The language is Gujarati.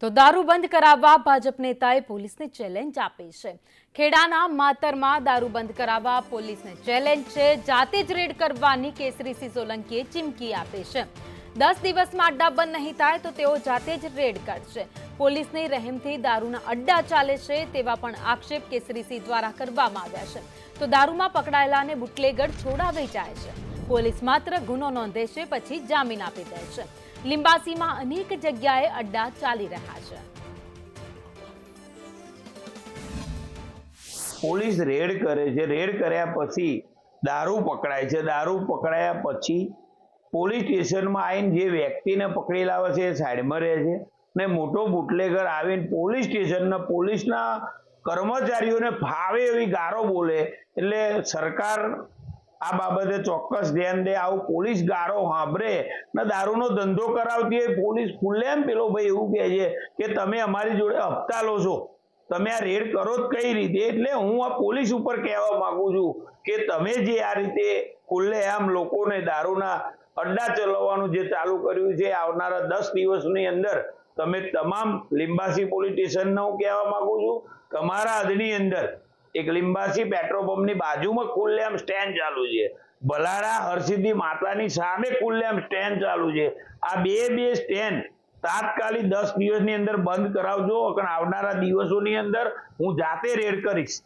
તો દારૂ બંધ કરાવવા ભાજપ નેતાએ પોલીસને ચેલેન્જ આપી છે। ખેડાના માતરમાં દારૂ બંધ કરાવવા પોલીસને ચેલેન્જ છે। જાતે જ રેડ કરવાની કેસરીસિંહ સોલંકીએ ચીમકી આપી છે। 10 દિવસમાં અડ્ડા બંધ નહીં થાય તો તેઓ જાતે જ રેડ કરશે। પોલીસની રહેમથી દારૂના અડ્ડા ચાલે છે તેવા પણ આક્ષેપ કેસરીસિંહ દ્વારા કરવામાં આવ્યા છે। તો દારૂમાં પકડાયેલાને બુટલેગર છોડાવી જાય છે। પોલીસ માત્ર ગુનો નોંધે છે પછી જામીન આપી દે છે। લિંબાસીમાં અનેક જગ્યાએ અડ્ડા ચાલી રહ્યા છે। પોલીસ રેડ કરે છે, રેડ કર્યા પછી દારૂ પકડાય છે, દારૂ પકડાયા પછી પોલીસ સ્ટેશનમાં આવીને જે વ્યક્તિને પકડી લાવે છે એ સાઈડમાં રહે છે ને મોટો બુટલેગર આવીને પોલીસ સ્ટેશનના પોલીસના કર્મચારીઓને ફાવે એવી ગારો બોલે એટલે સરકાર આ બાબતે ચોક્કસ ધ્યાન દે। આવું પોલીસ ગારો સાંભળે ને દારૂનો ધંધો કરાવતી હોય પોલીસ ખુલ્લેમ પેલો ભાઈ એવું કહે છે કે તમે અમારી જોડે હપ્તા લો છો, તમે આ રેડ કરો જ કઈ રીતે। એટલે હું આ પોલીસ ઉપર કહેવા માંગુ છું કે તમે જે આ રીતે ખુલ્લેઆમ લોકોને દારૂના અડ્ડા ચલાવવાનું જે ચાલુ કર્યું છે આવનારા 10 દિવસની અંદર તમે તમામ લિંબાસી પોલીસ સ્ટેશનને હું કહેવા માંગુ છું તમારા હદની અંદર એક લિંબાસી પેટ્રોલ પંપની બાજુમાં ખુલ્લેઆમ સ્ટેન્ડ ચાલુ છે, ભલાડા હરસિદ્ધિ માતાની સામે ખુલ્લેઆમ સ્ટેન્ડ ચાલુ છે। આ બે સ્ટેન્ડ તાત્કાલિક 10 દિવસની અંદર બંધ કરાવજો અને આવનારા દિવસોની અંદર હું જાતે રેડ કરીશ।